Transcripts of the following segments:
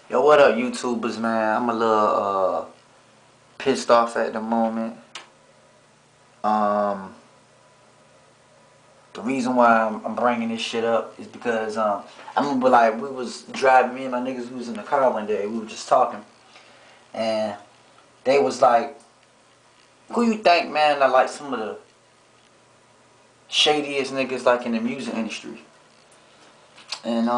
Yo, what up, YouTubers, man? I'm a little pissed off at the moment. Um, the reason why I'm bringing this shit up is because I remember like we was driving, me and my niggas, we was in the car one day, we were just talking, and they was like, "Who you think, man, are like some of the shadiest niggas like in the music industry?" And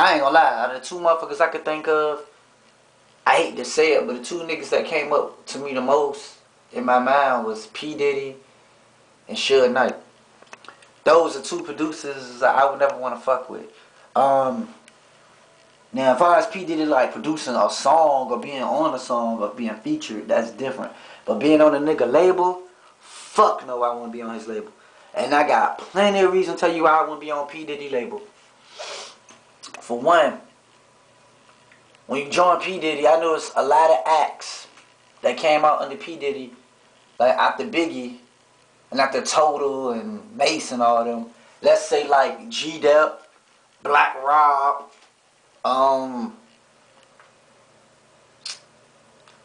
I ain't gonna lie, out of the two motherfuckers I could think of, I hate to say it, but the two niggas that came up to me the most in my mind was P.Diddy and Suge Knight. Those are two producers I would never want to fuck with. Now, as far as P.Diddy like producing a song or being on a song or being featured, that's different. But being on a nigga label, fuck no, I want to be on his label. And I got plenty of reason to tell you why I want to be on P.Diddy label. For one, when you join P.Diddy, I noticed a lot of acts that came out under P.Diddy, like after Biggie, and after Total and Mace and all them. Let's say like G-Dep, Black Rob,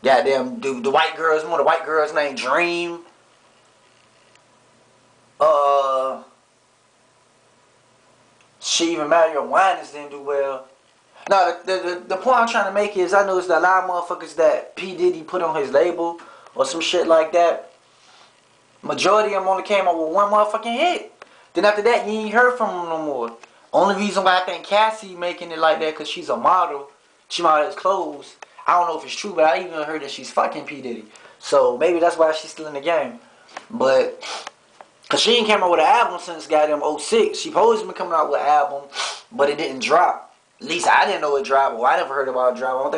goddamn, the white girls, one of the white girls named Dream. She even Mario Winans didn't do well. No, the point I'm trying to make is I noticed that a lot of motherfuckers that P. Diddy put on his label or some shit like that, majority of them only came up with one motherfucking hit. Then after that, you ain't heard from them no more. Only reason why I think Cassie making it like that because she's a model. She models clothes. I don't know if it's true, but I even heard that she's fucking P. Diddy. So maybe that's why she's still in the game. But, because she ain't came out with an album since goddamn '06. She supposed to be coming out with an album, but it didn't drop. At least I didn't know it dropped. Well, I never heard about it drop.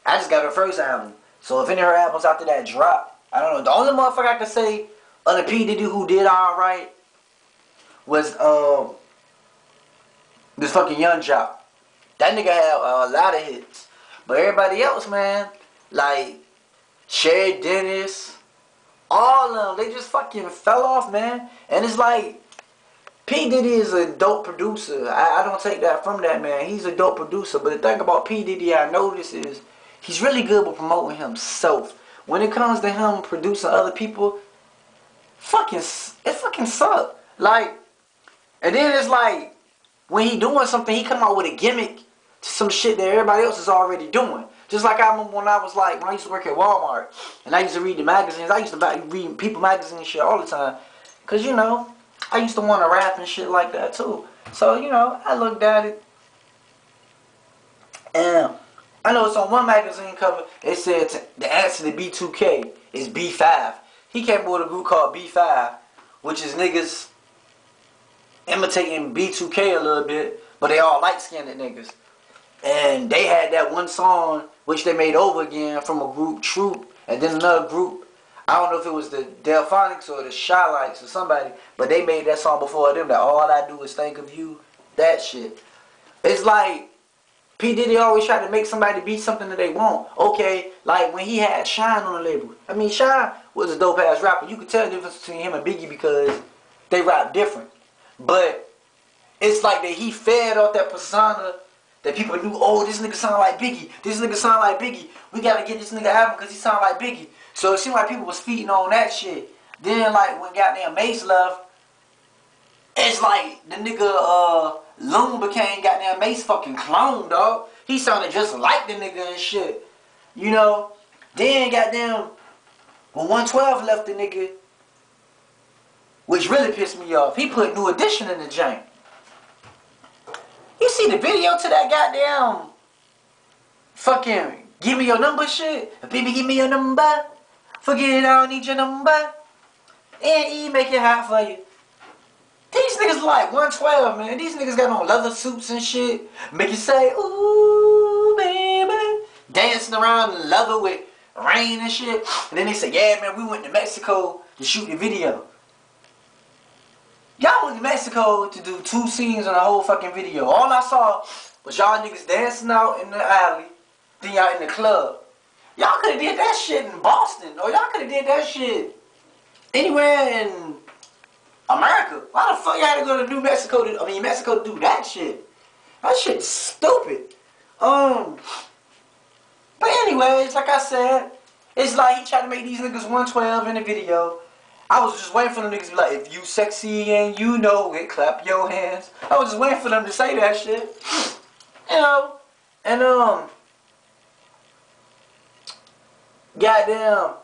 I just got her first album. So if any of her albums after that drop, I don't know. The only motherfucker I could say other P. Diddy who did alright was this fucking Young Jock. That nigga had a lot of hits. But everybody else, man, like Sherry Dennis, all of them, they just fucking fell off, man. And it's like, P. Diddy is a dope producer. I don't take that from that man. He's a dope producer. But the thing about P. Diddy I notice is he's really good with promoting himself. When it comes to him producing other people, it fucking suck. Like, and then it's like, when he doing something, he come out with a gimmick to some shit that everybody else is already doing. Just like I remember when I used to work at Walmart, and I used to read the magazines. I used to read People magazine shit all the time. Because, you know, I used to want to rap and shit like that too. So, you know, I looked at it. And I know it's on one magazine cover, it said the answer to B2K is B5. He came up with a group called B5, which is niggas imitating B2K a little bit, but they all light-skinned niggas. And they had that one song, which they made over again from a group, Troop, and then another group. I don't know if it was the Delphonics or the Shy-Lights or somebody, but they made that song before them, that All I Do Is Think of You, that shit. It's like, P. Diddy always tried to make somebody be something that they want. Okay, like when he had Shine on the label. I mean, Shine was a dope-ass rapper. You could tell the difference between him and Biggie because they rap different. But it's like that he fed off that persona that people knew, oh, this nigga sound like Biggie. This nigga sound like Biggie. We gotta get this nigga album because he sound like Biggie. So it seemed like people was feeding on that shit. Then like when goddamn Mace left, it's like the nigga Loon became goddamn Mace fucking clone, dog. He sounded just like the nigga and shit. You know? Then goddamn when 112 left the nigga, which really pissed me off, he put New Edition in the jank. You see the video to that goddamn fucking give me your number shit? Baby, give me your number. Forget it, I don't need your number. And E make it hot for you. These niggas like 112, man. These niggas got on leather suits and shit. Make you say, ooh, baby. Dancing around in leather with rain and shit. And then they say, yeah, man, we went to Mexico to shoot the video. Y'all went to Mexico to do 2 scenes in the whole fucking video. All I saw was y'all niggas dancing out in the alley, then y'all in the club. Y'all could have did that shit in Boston, or y'all could have did that shit anywhere in America. Why the fuck y'all had to go to Mexico to do that shit? That shit's stupid. But anyways, like I said, it's like he tried to make these niggas 112 in the video. I was just waiting for them niggas to be like, if you sexy and you know it, clap your hands. I was just waiting for them to say that shit. You know? And, goddamn.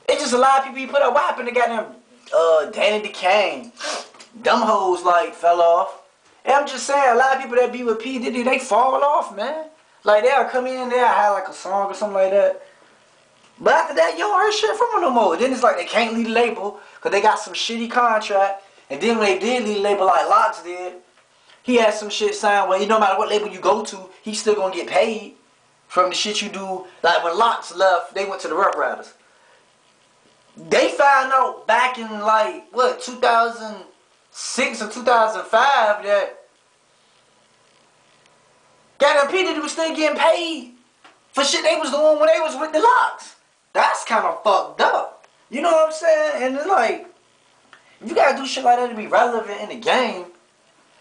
It's just a lot of people he put up. What happened to goddamn, Danny DeCane? Them hoes, like, fell off. And I'm just saying, a lot of people that be with P.Diddy, they fall off, man. Like, they'll come in, they'll have, like, a song or something like that. But after that, you don't hear shit from them no more. Then it's like they can't leave the label because they got some shitty contract. And then when they did leave the label like Locks did, he had some shit signed where no matter what label you go to, he's still going to get paid from the shit you do. Like when Locks left, they went to the Rough Riders. They found out back in like, what, 2006 or 2005 that goddamn P. Diddy was still getting paid for shit they was doing when they was with the Locks. That's kind of fucked up. You know what I'm saying? And it's like, you gotta do shit like that to be relevant in the game.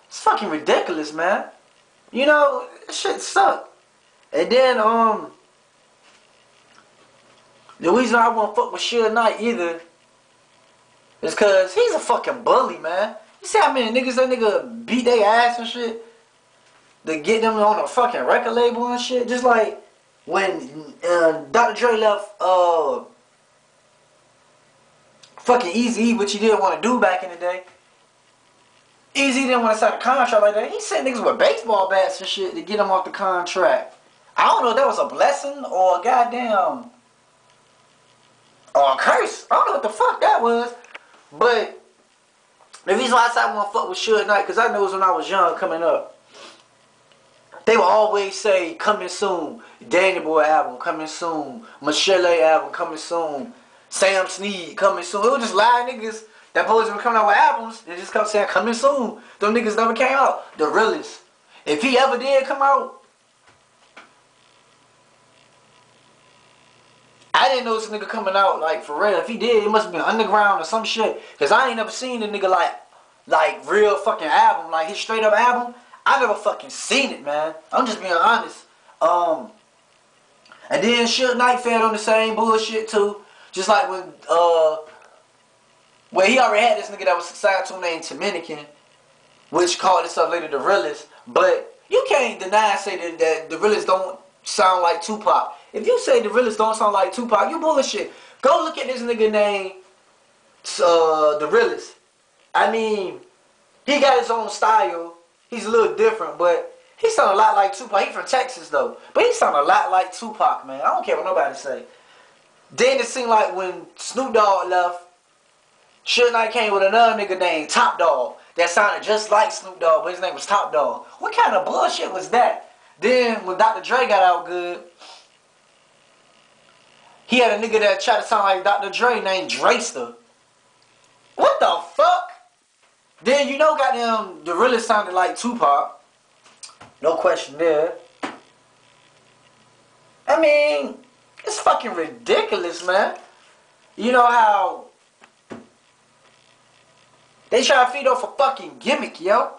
It's fucking ridiculous, man. You know, shit suck. And then, the reason I won't fuck with Suge Knight either is cause he's a fucking bully, man. You see how many niggas that nigga beat their ass and shit to get them on a fucking record label and shit? Just like when Dr. Dre left fucking Eazy-E, which he didn't want to do back in the day. Eazy didn't want to sign a contract like that. He sent niggas with baseball bats and shit to get him off the contract. I don't know if that was a blessing or a goddamn or a curse. I don't know what the fuck that was. But the reason why I said I want to fuck with Suge Knight, because I know it was when I was young coming up. They would always say, coming soon. Danny Boy album, coming soon. Michelle album, coming soon. Sam Snead, coming soon. It was just live niggas that supposed to be coming out with albums. They just kept saying, coming soon. Them niggas never came out. The realest. If he ever did come out, I didn't know this nigga coming out, like, for real. If he did, it must have been underground or some shit. Because I ain't never seen a nigga, like real fucking album. Like, his straight up album. I never fucking seen it, man. I'm just being honest. And then Suge Knight fed on the same bullshit too. Just like when where he already had this nigga that was signed to him named Dominican, which called itself later the realest. But you can't deny and say that the realest don't sound like Tupac. If you say the realest don't sound like Tupac, you bullshit. Go look at this nigga named the realest. I mean, he got his own style. He's a little different, but he sound a lot like Tupac. He from Texas, though. But he sound a lot like Tupac, man. I don't care what nobody say. Then it seemed like when Snoop Dogg left, Suge Knight came with another nigga named Top Dog that sounded just like Snoop Dogg, but his name was Top Dog. What kind of bullshit was that? Then when Dr. Dre got out good, he had a nigga that tried to sound like Dr. Dre named Drayster. What the fuck? Then you know goddamn the realest sounded like Tupac. No question there. I mean, it's fucking ridiculous, man. You know how they try to feed off a fucking gimmick, yo.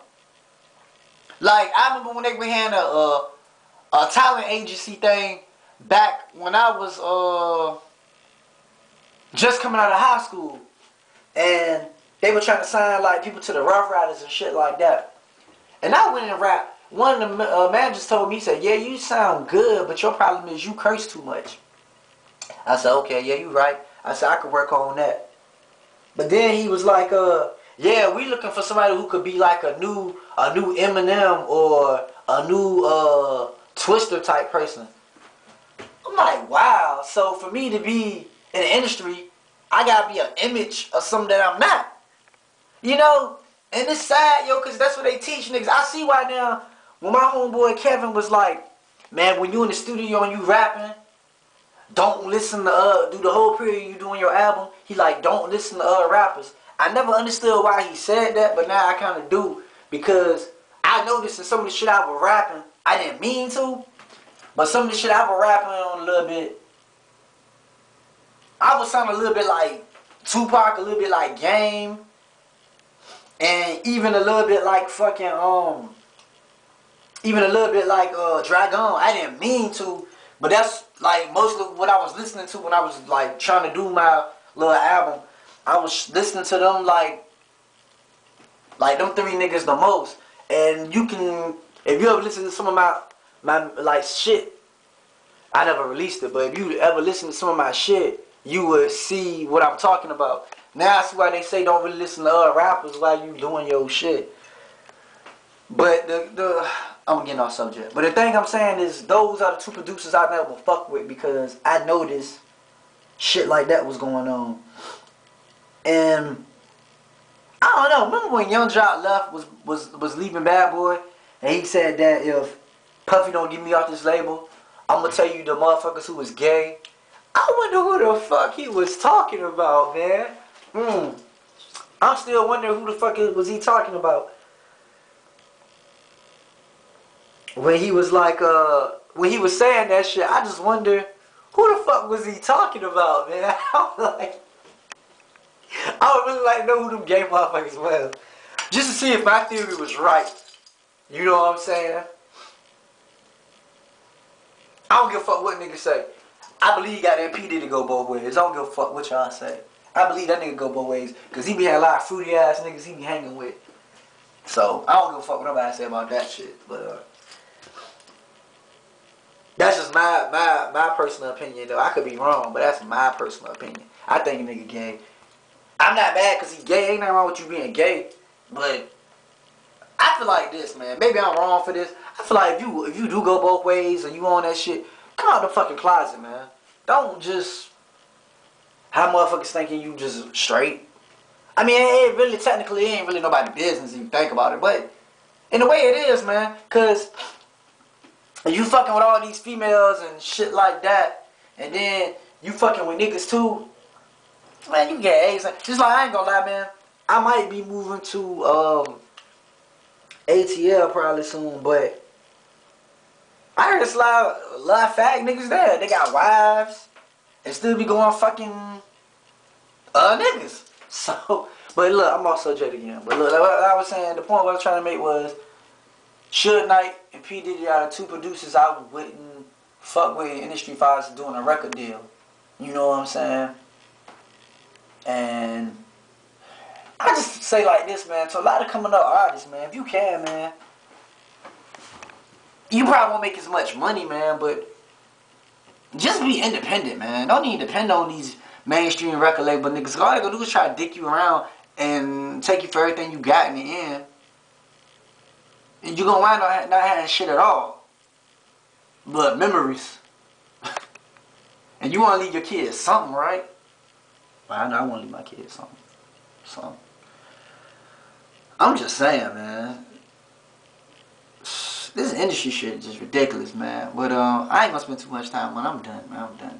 Like, I remember when they were having a talent agency thing back when I was just coming out of high school. And they were trying to sign like people to the Rough Riders and shit like that. And I went and rapped. One of the managers told me, he said, yeah, you sound good, but your problem is you curse too much. I said, okay, yeah, you right. I said, I could work on that. But then he was like, yeah, we looking for somebody who could be like a new Eminem or a new Twister type person. I'm like, wow. So for me to be in the industry, I gotta be an image of something that I'm not. You know? And it's sad, yo, because that's what they teach niggas. I see why now, when my homeboy Kevin was like, man, when you in the studio and you rapping, don't listen to, do the whole period you doing your album, he like, don't listen to other rappers. I never understood why he said that, but now I kind of do. Because I noticed in some of the shit I was rapping, I didn't mean to, but some of the shit I was rapping on a little bit, I was sounding a little bit like Tupac, a little bit like Game, and even a little bit like fucking, even a little bit like Dragon. I didn't mean to, but that's like most of what I was listening to when I was like trying to do my little album. I was listening to them like them three niggas the most. And you can, if you ever listen to some of my like shit, I never released it, but if you ever listen to some of my shit, you would see what I'm talking about. Now that's why they say don't really listen to other rappers while you doing your shit. But I'm getting off subject. But the thing I'm saying is those are the two producers I never fuck with because I noticed shit like that was going on. And I don't know. Remember when Young Jock left was leaving Bad Boy, and he said that if Puffy don't get me off this label, I'm gonna tell you the motherfuckers who was gay. I wonder who the fuck he was talking about, man. I'm still wondering who the fuck was he talking about. When he was like, when he was saying that shit, I just wonder who the fuck was he talking about, man. I would really like to know who them gay motherfuckers was. Just to see if my theory was right. You know what I'm saying? I don't give a fuck what niggas say. I believe you got that P.Diddy go both ways. I don't give a fuck what y'all say. I believe that nigga go both ways. Because he be having a lot of fruity ass niggas he be hanging with. So, I don't give a fuck what nobody say about that shit. But, that's just my personal opinion, though. I could be wrong, but that's my personal opinion. I think a nigga gay. I'm not mad because he's gay. Ain't nothing wrong with you being gay. But I feel like this, man. Maybe I'm wrong for this. I feel like if you do go both ways and you on that shit, come out the fucking closet, man. Don't just have motherfuckers thinking you just straight. I mean, it really technically ain't really nobody's business if you think about it. But in a way it is, man. Because you fucking with all these females and shit like that, and then you fucking with niggas too, man, you get AIDS. Just like, I ain't gonna lie, man, I might be moving to ATL probably soon, but I heard it's a lot of fag niggas there. They got wives and still be going fucking niggas. So, but look, I'm off subject again. But look, like I was saying, the point what I was trying to make was Suge Knight and P.Diddy are the two producers I wouldn't fuck with in industry if I was doing a record deal. You know what I'm saying? And I just say like this, man, to a lot of coming up artists, man, if you can, man, you probably won't make as much money, man, but just be independent, man. Don't even depend on these mainstream record label niggas. All they gonna do is try to dick you around and take you for everything you got in the end. And you're gonna wind up not having shit at all. But memories. And you wanna leave your kids something, right? Well, I know I wanna leave my kids something. I'm just saying, man. This industry shit is just ridiculous, man. But I ain't gonna spend too much time when I'm done, man. I'm done.